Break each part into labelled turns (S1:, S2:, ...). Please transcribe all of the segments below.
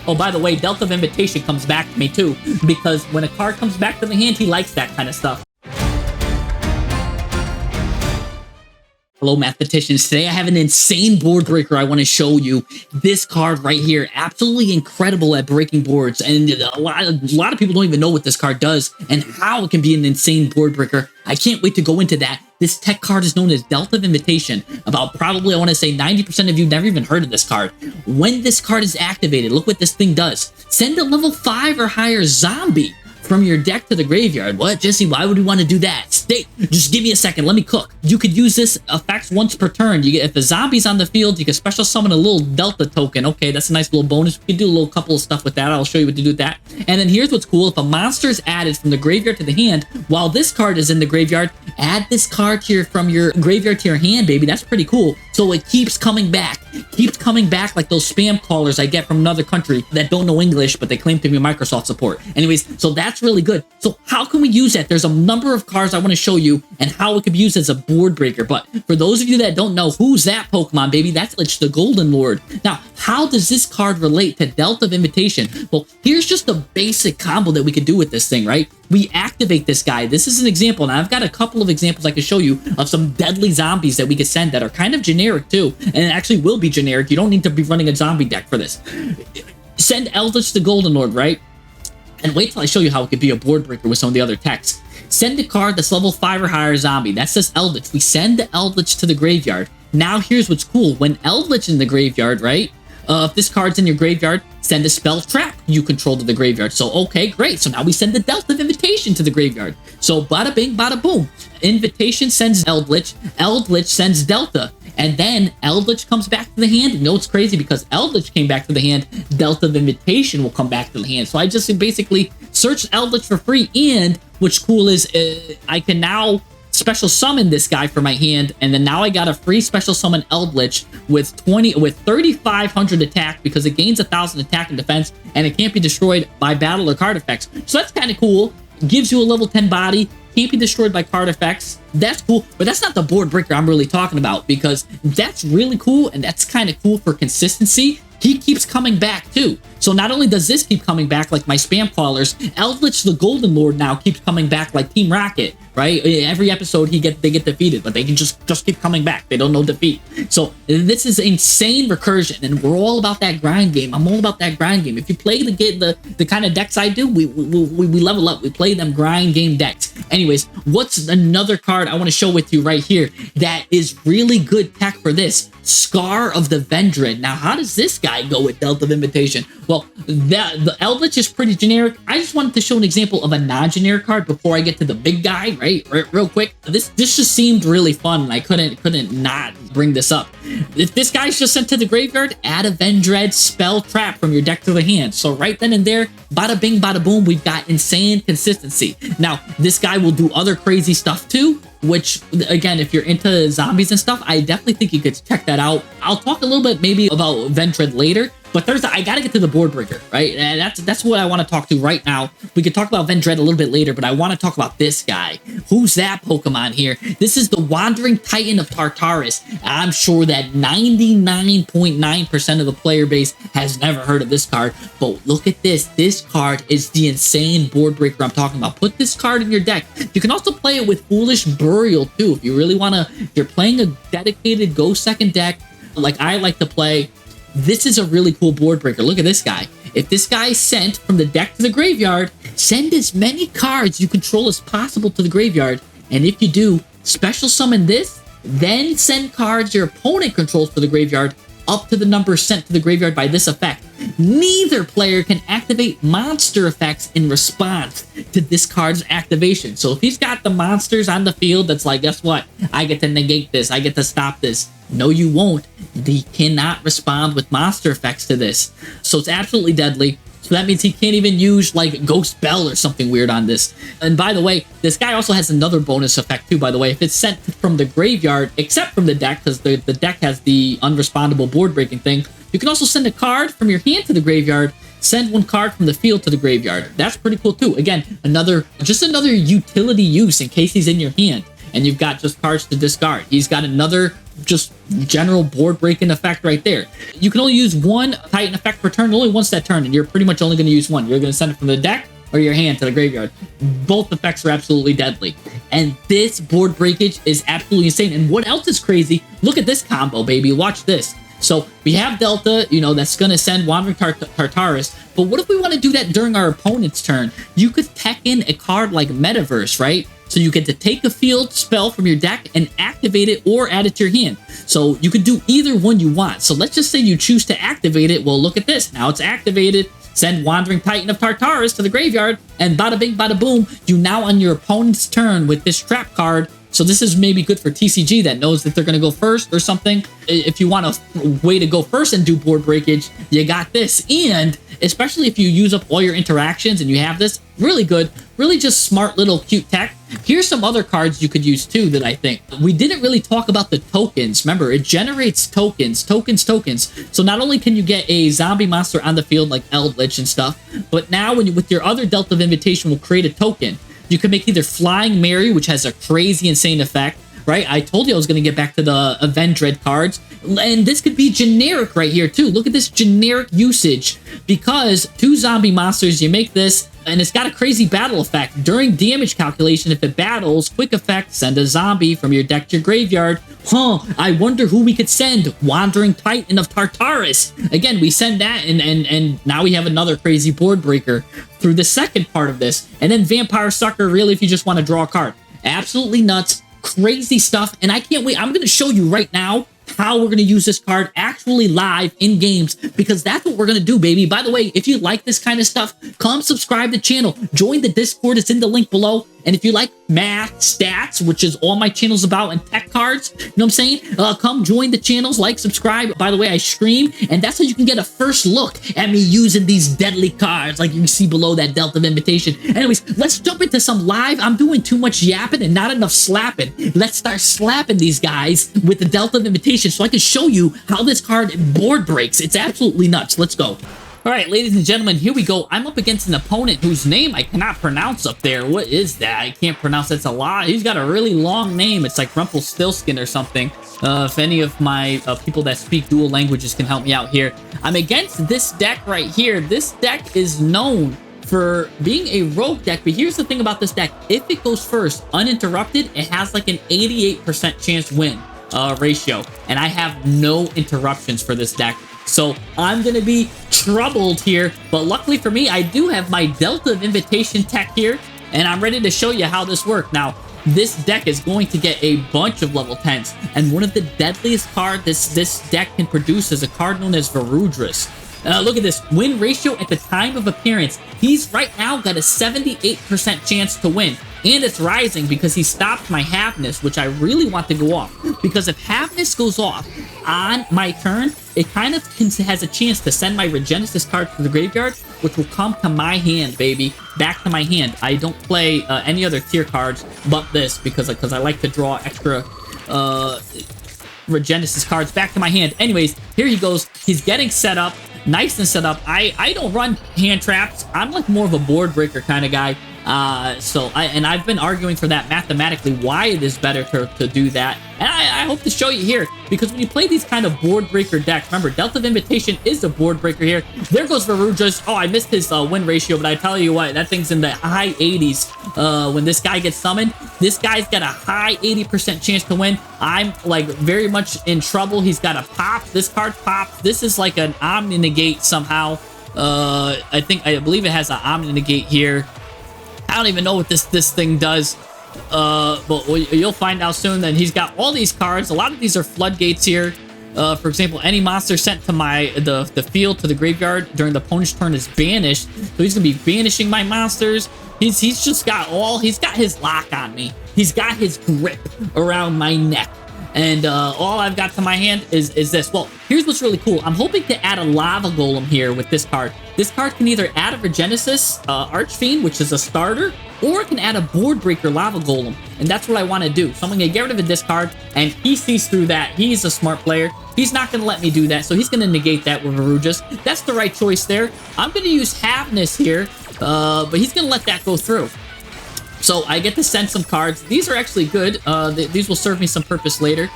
S1: Oh, by the way, Delta of Invitation comes back to me too, because when a card comes back to the hand, he likes that kind of stuff. Hello, mathematicians. Today I have an insane board breaker I want to show you. This card right here, absolutely incredible at breaking boards, and a lot of people don't even know what this card does and how it can be an insane board breaker. I can't wait to go into that. This tech card is known as Delta of Invitation. About probably, I want to say 90% of you never even heard of this card. When this card is activated, look what this thing does. Send a level 5 or higher zombie from your deck to the graveyard. What, Jesse? Why would we want to do that? Stay. Just give me a second. Let me cook. You could use this effects once per turn. You get, if the zombie's on the field, you can special summon a little Delta token. Okay, that's a nice little bonus. We can do a little couple of stuff with that. I'll show you what to do with that. And then here's what's cool. If a monster is added from the graveyard to the hand, while this card is in the graveyard, add this card to from your graveyard to your hand, baby. That's pretty cool. So it keeps coming back. Keeps coming back like those spam callers I get from another country that don't know English, but they claim to be Microsoft support. Anyways, so that's really good. So how can we use that? There's a number of cards I want to show you and how it could be used as a board breaker. But for those of you that don't know, who's that Pokemon, baby? That's Eldlich the Golden Lord. Now, how does this card relate to Delta of Invitation? Well, here's just a basic combo that we could do with this thing, right? We activate this guy. This is an example, and I've got a couple of examples I can show you of some deadly zombies that we could send that are kind of generic too, and it actually will be generic. You don't need to be running a zombie deck for this. Send Eldlich the Golden Lord, right? And wait till I show you how it could be a board breaker with some of the other techs. Send a card that's level 5 or higher zombie. That says Eldlich. We send the Eldlich to the graveyard. Now here's what's cool. When Eldlich in the graveyard, right? If this card's in your graveyard, send a spell trap you control to the graveyard. So, okay, great. So now we send the Delta of Invitation to the graveyard. So, bada bing, bada boom. Invitation sends Eldlich. Eldlich sends Delta. And then Eldlich comes back to the hand. You know it's crazy because Eldlich came back to the hand. Delta of Invitation will come back to the hand. So I just basically searched Eldlich for free. And what's cool is I can now special summon this guy for my hand, and then now I got a free special summon Eldlich with 3,500 attack because it gains 1,000 attack and defense, and it can't be destroyed by battle or card effects. So that's kind of cool. Gives you a level 10 body, can't be destroyed by card effects. That's cool, but that's not the board breaker I'm really talking about, because that's really cool, and that's kind of cool for consistency. He keeps coming back too. So not only does this keep coming back like my spam callers, Eldlich the Golden Lord now keeps coming back like Team Rocket, right? Every episode they get defeated, but they can just keep coming back. They don't know defeat. So this is insane recursion, and we're all about that grind game. I'm all about that grind game. If you play the kind of decks I do, we level up. We play them grind game decks. Anyways, what's another card I want to show with you right here that is really good tech for this? Scar of the Vendread. Now, how does this guy go with Delta of Invitation? Well, the Eldlich is pretty generic. I just wanted to show an example of a non-generic card before I get to the big guy, right? Real quick. This just seemed really fun, and I couldn't not bring this up. If this guy's just sent to the graveyard, add a Vendread spell trap from your deck to the hand. So right then and there, bada bing, bada boom, we've got insane consistency. Now, this guy will do other crazy stuff too, which, again, if you're into zombies and stuff, I definitely think you could check that out. I'll talk a little bit maybe about Vendread later, but I gotta get to the board breaker, right? And that's what I want to talk to right now. We could talk about Vendread a little bit later, but I want to talk about this guy. Who's that Pokemon here? This is the Wandering Titan of Tartarus. I'm sure that 99.9% of the player base has never heard of this card, but look at this. This card is the insane board breaker I'm talking about. Put this card in your deck. You can also play it with Foolish Burial too. If you really want to, if you're playing a dedicated go second deck, like I like to play, this is a really cool board breaker. Look at this guy. If this guy is sent from the deck to the graveyard, send as many cards you control as possible to the graveyard. And if you do, special summon this, then send cards your opponent controls to the graveyard up to the number sent to the graveyard by this effect. Neither player can activate monster effects in response to this card's activation. So if he's got the monsters on the field, that's like, guess what? I get to negate this. I get to stop this. No, you won't. He cannot respond with monster effects to this. So it's absolutely deadly. So that means he can't even use like Ghost Bell or something weird on this. And by the way, this guy also has another bonus effect too, by the way. If it's sent from the graveyard, except from the deck, because the deck has the unrespondable board breaking thing, you can also send a card from your hand to the graveyard, send one card from the field to the graveyard. That's pretty cool too. Again, just another utility use in case he's in your hand. and you've got just cards to discard. He's got another just general board breaking effect right there. You can only use one Titan effect per turn, only once that turn, and you're pretty much only going to use one. You're going to send it from the deck or your hand to the graveyard. Both effects are absolutely deadly. And this board breakage is absolutely insane. And what else is crazy? Look at this combo, baby. Watch this. So we have Delta, you know, that's going to send Wandering Tartarus. But what if we want to do that during our opponent's turn? You could tech in a card like Metaverse, right? So you get to take a field spell from your deck and activate it or add it to your hand. So you could do either one you want. So let's just say you choose to activate it. Well, look at this. Now it's activated. Send Wandering Titan of Tartarus to the graveyard, and bada bing, bada boom, you now on your opponent's turn with this trap card. So this is maybe good for TCG that knows that they're going to go first or something. If you want a way to go first and do board breakage, you got this. And especially if you use up all your interactions and you have this, really good, really just smart little cute tech. Here's some other cards you could use too that I think. We didn't really talk about the tokens. Remember, it generates tokens. So not only can you get a zombie monster on the field like Eldlich and stuff, but now when you, with your other Delta of Invitation, will create a token. You can make either Flying Mary, which has a crazy insane effect, right? I told you I was going to get back to the Vendread cards. And this could be generic right here too. Look at this generic usage. Because 2 zombie monsters, you make this, and it's got a crazy battle effect. During damage calculation, if it battles, quick effect, send a zombie from your deck to your graveyard. I wonder who we could send. Wandering Titan of Tartarus. Again, we send that, and now we have another crazy board breaker through the second part of this. And then Vampire Sucker, really, if you just want to draw a card. Absolutely nuts. Crazy stuff, and I can't wait. I'm going to show you right now how we're going to use this card actually live in games, because that's what we're going to do, baby. By the way, if you like this kind of stuff, come subscribe to the channel. Join the Discord. It's in the link below. And if you like math, stats, which is all my channel's about, and tech cards, you know what I'm saying? Come join the channels, like, subscribe. By the way, I stream, and that's how you can get a first look at me using these deadly cards, like you can see below that Delta of Invitation. Anyways, let's jump into some live. I'm doing too much yapping and not enough slapping. Let's start slapping these guys with the Delta of Invitation so I can show you how this card board breaks. It's absolutely nuts. Let's go. All right, ladies and gentlemen, here we go. I'm up against an opponent whose name I cannot pronounce up there. What is that? I can't pronounce. That's a lot. He's got a really long name. It's like Rumpelstiltskin or something. If any of my people that speak dual languages can help me out here. I'm against this deck right here. This deck is known for being a rogue deck, but here's the thing about this deck. If it goes first uninterrupted, it has like an 88% chance win ratio, and I have no interruptions for this deck. So I'm going to be troubled here, but luckily for me, I do have my Delta of Invitation tech here, and I'm ready to show you how this works. Now, this deck is going to get a bunch of level 10s, and one of the deadliest cards this deck can produce is a card known as Vendread. Look at this win ratio at the time of appearance. He's right now got a 78% chance to win. And it's rising because he stopped my Halfness, which I really want to go off. Because if Halfness goes off on my turn, it kind of has a chance to send my Regenesis card to the graveyard, which will come to my hand, baby. Back to my hand. I don't play any other tier cards but this because I like to draw extra Regenesis cards back to my hand. Anyways, here he goes. He's getting set up. Nice and set up. I don't run hand traps. I'm like more of a board breaker kind of guy. I've been arguing for that mathematically, why it is better to do that. And I hope to show you here, because when you play these kind of board breaker decks, remember, Delta of Invitation is a board breaker here. There goes Vendread. Oh, I missed his win ratio, but I tell you what, that thing's in the high 80s. When this guy gets summoned, this guy's got a high 80% chance to win. I'm like very much in trouble. He's got a pop. This card pops. This is like an Omni Negate somehow. I believe it has an Omni Negate here. I don't even know what this thing does, but you'll find out soon. That he's got all these cards. A lot of these are floodgates here. For example, any monster sent to the field to the graveyard during the opponent's turn is banished. So he's gonna be banishing my monsters. He's got his lock on me. He's got his grip around my neck. And all I've got to my hand is this. Well, here's what's really cool. I'm hoping to add a Lava Golem here with this card. This card can either add a Regenesis Archfiend, which is a starter, or it can add a Board Breaker Lava Golem. And that's what I want to do. So I'm going to get rid of a discard, and he sees through that. He's a smart player. He's not going to let me do that, so he's going to negate that with Vendread. That's the right choice there. I'm going to use Halfness here, but he's going to let that go through. So I get to send some cards. These are actually good. These will serve me some purpose later,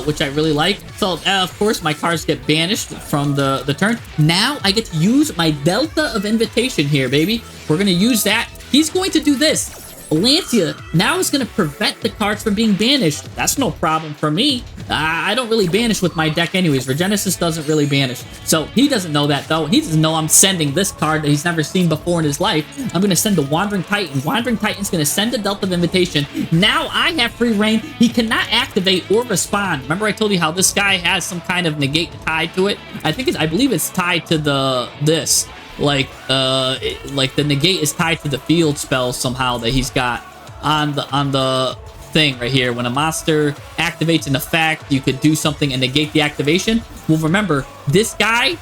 S1: which I really like. So, of course, my cards get banished from the turn. Now I get to use my Delta of Invitation here, baby. We're going to use that. He's going to do this. Lancia now is going to prevent the cards from being banished. That's no problem for me. I don't really banish with my deck anyways. Regenesis doesn't really banish. So he doesn't know that though. He doesn't know I'm sending this card that he's never seen before in his life. I'm going to send the Wandering Titan. Wandering Titan's going to send a Delta of Invitation. Now I have free reign. He cannot activate or respond. Remember I told you how this guy has some kind of negate tied to it? I believe it's tied to this. Like the negate is tied to the field spell somehow that he's got on the thing right here. When a monster activates an effect, you could do something and negate the activation. Well, remember, this guy,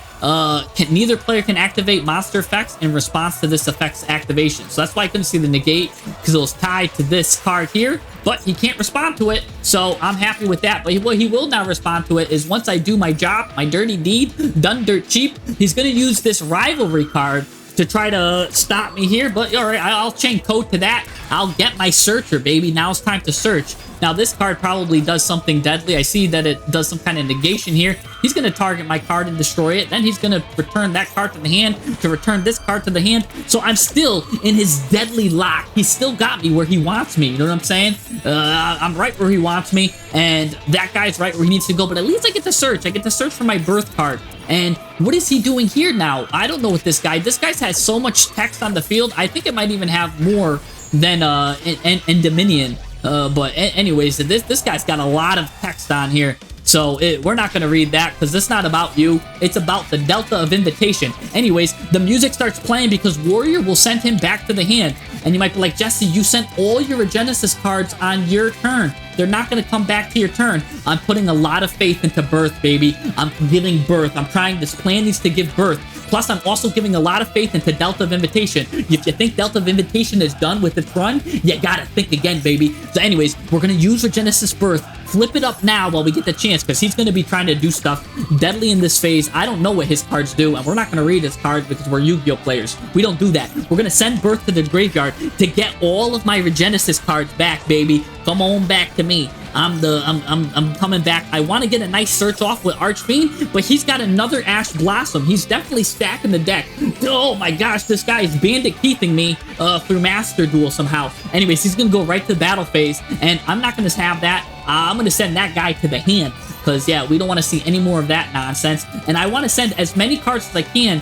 S1: neither player can activate monster effects in response to this effect's activation. So that's why I couldn't see the negate, because it was tied to this card here, but he can't respond to it. So I'm happy with that. But what he will now respond to it is once I do my job, my dirty deed, done dirt cheap, he's going to use this rivalry card to try to stop me here. But all right, I'll chain code to that. I'll get my searcher, baby. Now it's time to search. Now this card probably does something deadly. I see that it does some kind of negation here. He's going to target my card and destroy it. Then he's going to return that card to the hand to return this card to the hand. So I'm still in his deadly lock. He's still got me where he wants me. You know what I'm saying? I'm right where he wants me, and that guy's right where he needs to go. But at least I get to search. I get to search for my birth card. And what is he doing here now? I don't know what this guy has so much text on the field. I think it might even have more than and Dominion. But anyways, this guy's got a lot of text on here. So we're not going to read that because it's not about you. It's about the Delta of Invitation. Anyways, the music starts playing because Warrior will send him back to the hand. And you might be like, Jesse, you sent all your Regenesis cards on your turn. They're not going to come back to your turn. I'm putting a lot of faith into birth, baby. I'm giving birth. I'm trying, this plan needs to give birth. Plus, I'm also giving a lot of faith into Delta of Invitation. If you think Delta of Invitation is done with its run, you gotta think again, baby. So anyways, we're gonna use Regenesis Birth. Flip it up now while we get the chance, because he's gonna be trying to do stuff deadly in this phase. I don't know what his cards do, and we're not gonna read his cards because we're Yu-Gi-Oh players. We don't do that. We're gonna send Birth to the graveyard to get all of my Regenesis cards back, baby. Come on back to me. I'm coming back. I want to get a nice search off with Archfiend, but he's got another Ash Blossom. He's definitely stacking the deck. Oh my gosh, this guy is Bandit Keithing me through Master Duel somehow. Anyways, he's gonna go right to the battle phase, and I'm not gonna have that. I'm gonna send that guy to the hand, because yeah, we don't want to see any more of that nonsense. And I want to send as many cards as I can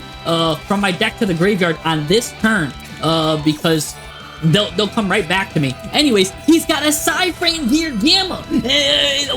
S1: from my deck to the graveyard on this turn, because they'll come right back to me. Anyways, he's got a Cyframe Gear Gamma.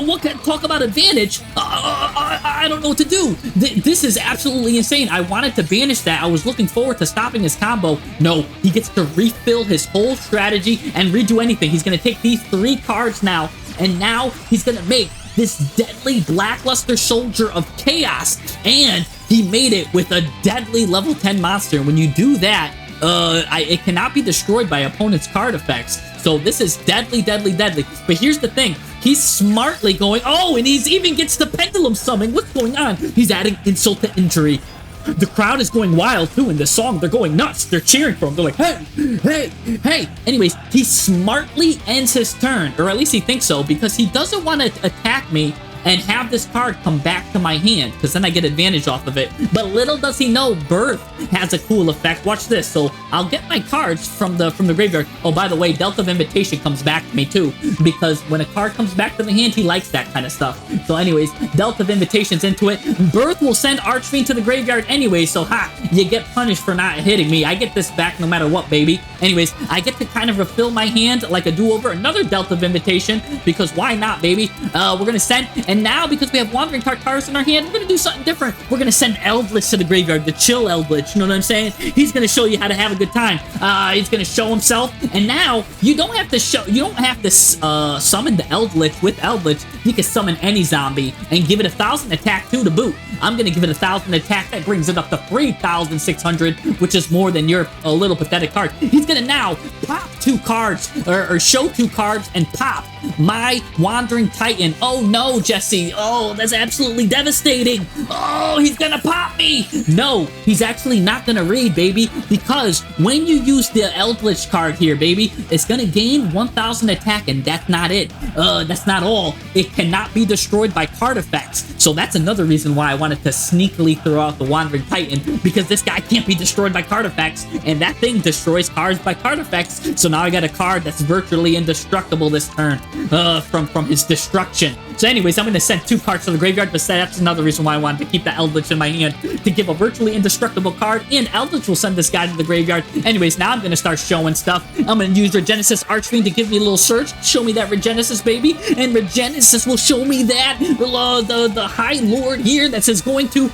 S1: What can talk about advantage? I don't know what to do. This is absolutely insane. I wanted to banish that. I was looking forward to stopping his combo. No, he gets to refill his whole strategy and redo anything. He's going to take these 3 cards now, and now he's going to make this deadly Blackluster Soldier of Chaos, and he made it with a deadly level 10 monster. When you do that, it cannot be destroyed by opponent's card effects. So this is deadly, deadly, deadly. But here's the thing. He's smartly going, oh, and he's even gets the Pendulum Summon. What's going on? He's adding insult to injury. The crowd is going wild, too, in this song. They're going nuts. They're cheering for him. They're like, hey, hey, hey. Anyways, he smartly ends his turn, or at least he thinks so, because he doesn't want to attack me and have this card come back to my hand, because then I get advantage off of it. But little does he know, Birth has a cool effect. Watch this. So I'll get my cards from the graveyard. Oh, by the way, Delta of Invitation comes back to me too, because when a card comes back to the hand, he likes that kind of stuff. So anyways, Delta of Invitation's into it. Birth will send Archfiend to the graveyard anyway, so you get punished for not hitting me. I get this back no matter what, baby. Anyways, I get to kind of refill my hand like a do-over. Another Delta of Invitation, because why not, baby? We're gonna send, and now because we have Wandering Tartarus in our hand, we're gonna do something different. We're gonna send Eldlich to the graveyard, the chill Eldlich. You know what I'm saying? He's gonna show you how to have a good time. He's gonna show himself, and now you don't have to summon the Eldlich with Eldlich. You can summon any zombie and give it 1,000 attack too to boot. I'm gonna give it 1,000 attack. That brings it up to 3,600, which is more than your little pathetic card. He's gonna now pop two cards, or show two cards and pop my Wandering Titan. Oh no, Jesse. Oh, that's absolutely devastating. Oh, he's gonna pop me. No, he's actually not gonna raid, baby, because when you use the Eldlich card here, baby, it's gonna gain 1000 attack, and that's not it. That's not all. It cannot be destroyed by card effects. So that's another reason why I wanted to sneakily throw out the Wandering Titan, because this guy can't be destroyed by card effects, and that thing destroys cards by card effects. So now I got a card that's virtually indestructible this turn, from his destruction. So anyways, I'm going to send two cards to the graveyard, but that's another reason why I wanted to keep the Eldlich in my hand, to give a virtually indestructible card, and Eldlich will send this guy to the graveyard. Anyways, now I'm going to start showing stuff. I'm going to use Regenesis Archfiend to give me a little surge, show me that Regenesis, baby, and Regenesis will show me that the High Lord here that is going to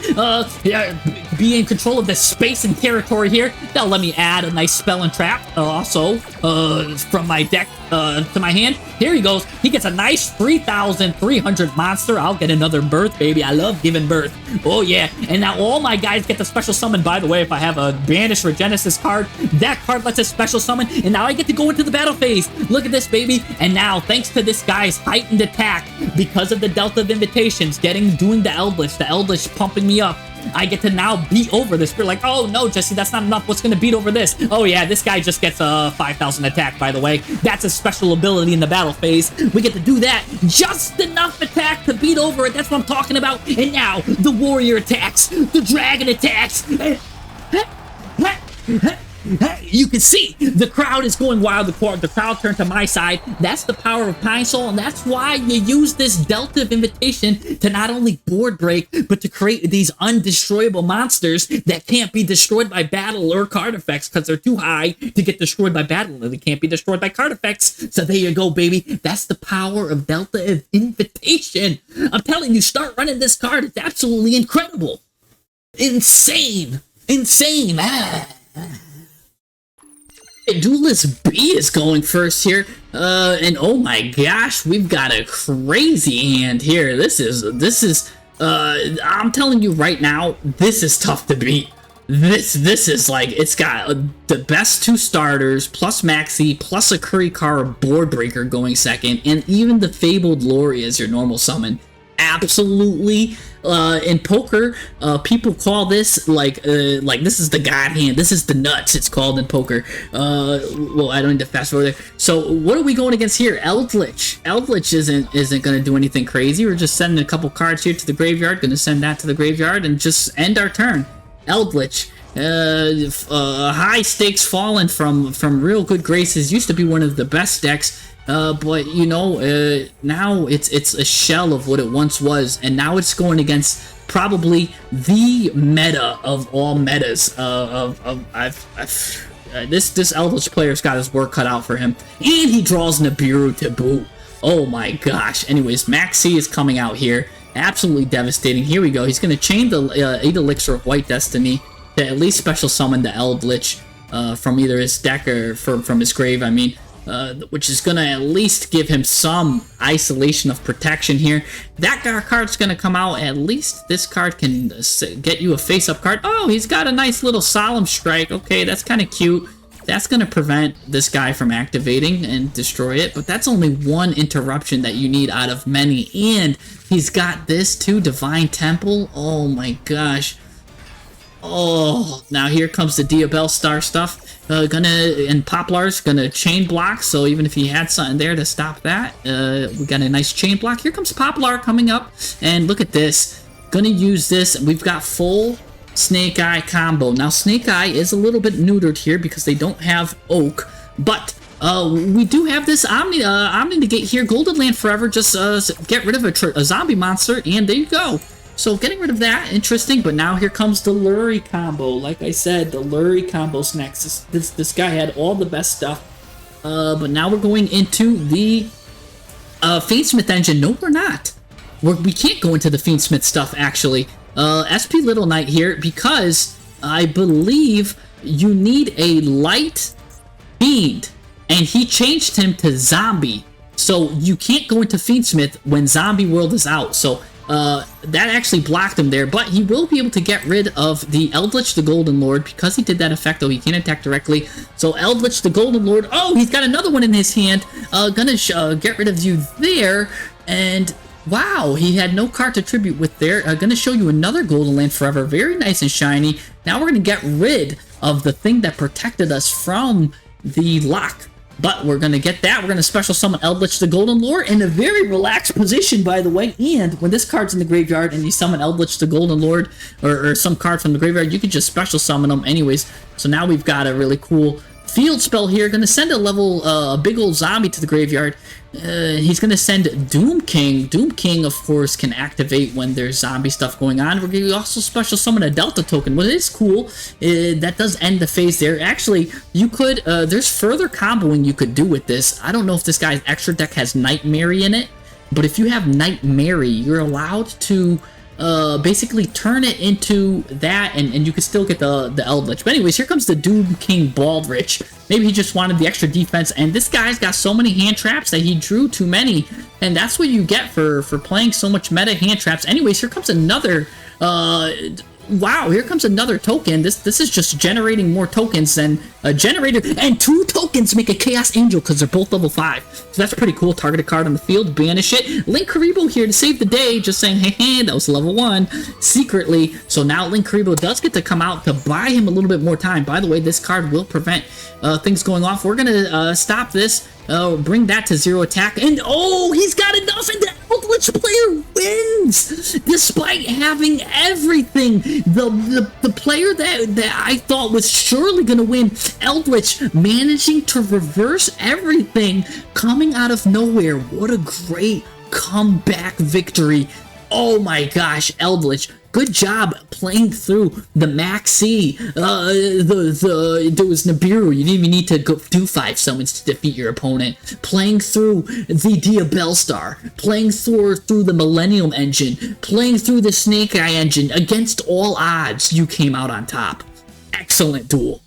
S1: be in control of the space and territory here. That'll let me add a nice spell and trap also from my deck to my hand. Here he goes. He gets a nice 3,300 monster. I'll get another birth, baby. I love giving birth. Oh yeah. And now all my guys get the special summon. By the way, if I have a banished Regenesis card, that card lets us special summon, and now I get to go into the battle phase. Look at this, baby. And now, thanks to this guy's heightened attack, because of the Delta of Invitations, doing the Eldlich pumping me up, I get to now beat over this. You're like, oh no, Jesse, that's not enough. What's gonna beat over this? Oh yeah, this guy just gets a 5,000 attack, by the way. That's a special ability in the battle phase. We get to do that. Just enough attack to beat over it. That's what I'm talking about. And now, the warrior attacks. The dragon attacks. You can see the crowd is going wild. The crowd turned to my side. That's the power of Pine Soul, and that's why you use this Delta of Invitation to not only board break, but to create these undestroyable monsters that can't be destroyed by battle or card effects, because they're too high to get destroyed by battle, and they can't be destroyed by card effects. So there you go, baby. That's the power of Delta of Invitation. I'm telling you, start running this card. It's absolutely incredible. Insane. Duelist B is going first here, and oh my gosh, we've got a crazy hand here. This is, I'm telling you right now, this is tough to beat. This is like, it's got the best two starters, plus Maxi, plus a Kurikara board breaker going second, and even the Fabled Lori as your normal summon. Absolutely. In poker, people call this like this is the god hand. This is the nuts. It's called in poker. Well, I don't need to fast forward there. So what are we going against here? Eldlich. Eldlich isn't going to do anything crazy. We're just sending a couple cards here to the graveyard. Going to send that to the graveyard and just end our turn. Eldlich. High stakes fallen from real good graces. Used to be one of the best decks. But you know, now it's a shell of what it once was, and now it's going against probably the meta of all metas. This Eldlich player's got his work cut out for him, and he draws Nibiru to boot. Oh my gosh. Anyways, Maxi is coming out here, absolutely devastating. Here we go. He's gonna chain the 8 Elixir of White Destiny to at least special summon the Eldlich from either his deck or from his grave. I mean. Which is going to at least give him some isolation of protection here. That card's going to come out. At least this card can get you a face-up card. Oh, he's got a nice little Solemn Strike. Okay, that's kind of cute. That's going to prevent this guy from activating and destroy it. But that's only one interruption that you need out of many. And he's got this too, Divine Temple. Oh my gosh. Oh, now here comes the Diabell Star stuff. And Poplar's gonna chain block, so even if he had something there to stop that, we got a nice chain block. Here comes Poplar coming up, and look at this. Gonna use this. We've got full Snake Eye combo. Now, Snake Eye is a little bit neutered here because they don't have Oak, but we do have this Omni Negate here. Golden Land Forever. Just get rid of a zombie monster, and there you go. So getting rid of that, interesting, but now here comes the Lurie combo. Like I said, the Lurie combo's next. This guy had all the best stuff. But now we're going into the Fiendsmith engine. No, we're not. We can't go into the Fiendsmith stuff, actually. SP Little Knight here, because I believe you need a light fiend, and he changed him to zombie. So you can't go into Fiendsmith when Zombie World is out. So that actually blocked him there, but he will be able to get rid of the Eldlich the Golden Lord because he did that effect, though he can't attack directly. So Eldlich the Golden Lord, oh, he's got another one in his hand, gonna get rid of you there, and wow, he had no card to tribute with there. Gonna show you another Golden Land Forever, very nice and shiny. Now we're gonna get rid of the thing that protected us from the lock. But we're going to get that. We're going to special summon Eldlich the Golden Lord in a very relaxed position, by the way. And when this card's in the graveyard and you summon Eldlich the Golden Lord or some card from the graveyard, you can just special summon them anyways. So now we've got a really cool field spell here. Going to send a big old zombie to the graveyard. He's going to send Doom King. Doom King, of course, can activate when there's zombie stuff going on. We're going to also special summon a Delta token. What is cool, that does end the phase there. Actually, you could, there's further comboing you could do with this. I don't know if this guy's extra deck has Nightmare in it, but if you have Nightmare, you're allowed to basically turn it into that, and you can still get the Eldlich. But anyways, here comes the Doom King Baldrich. Maybe he just wanted the extra defense, and this guy's got so many hand traps that he drew too many, and that's what you get for playing so much meta hand traps. Anyways, here comes another wow, here comes another token. This is just generating more tokens than a generator, and 2 tokens make a Chaos Angel because they're both level 5. So that's pretty cool. Target a card on the field, banish it. Link Karibo here to save the day, just saying, hey, that was level 1 secretly. So now Link Karibo does get to come out to buy him a little bit more time. By the way, this card will prevent things going off. We're gonna stop this. Bring that to 0 attack, and oh, he's got enough, and the Eldlich player wins despite having everything. The player that I thought was surely gonna win, Eldlich, managing to reverse everything, coming out of nowhere. What a great comeback victory! Oh my gosh, Eldlich, good job playing through the Maxi. There was Nibiru. You didn't even need to go do 5 summons to defeat your opponent. Playing through the Diabellstar. Playing through the Millennium Engine. Playing through the Snake Eye Engine. Against all odds, you came out on top. Excellent duel.